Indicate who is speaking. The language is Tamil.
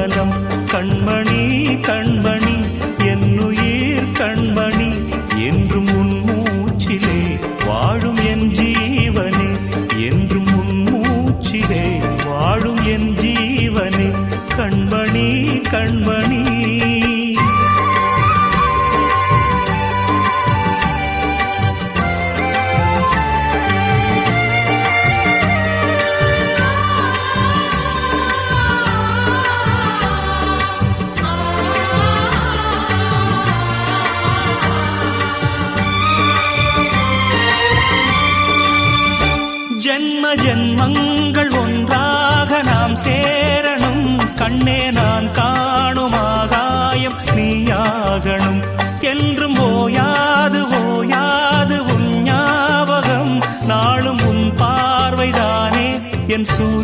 Speaker 1: ஊர்வலம். கண்மணி கண்மணி என்னுயிர் கண்மணி என்றும் உன் மூச்சிலே வாழும் என் ஜீவனே, என்றும் உன் மூச்சிலே வாழும் என் ஜீவனே. கண்மணி கண்மணி ஜென்ம ஜென்மங்கள் ஒன்றாக நாம் சேரணும். கண்ணே நான் காணும் ஆகாயம் நீயாகணும். என்றும் ஓயாது ஓயாது உன் ஞாபகம், நாளும் உன் பார்வைதானே என் சூரிய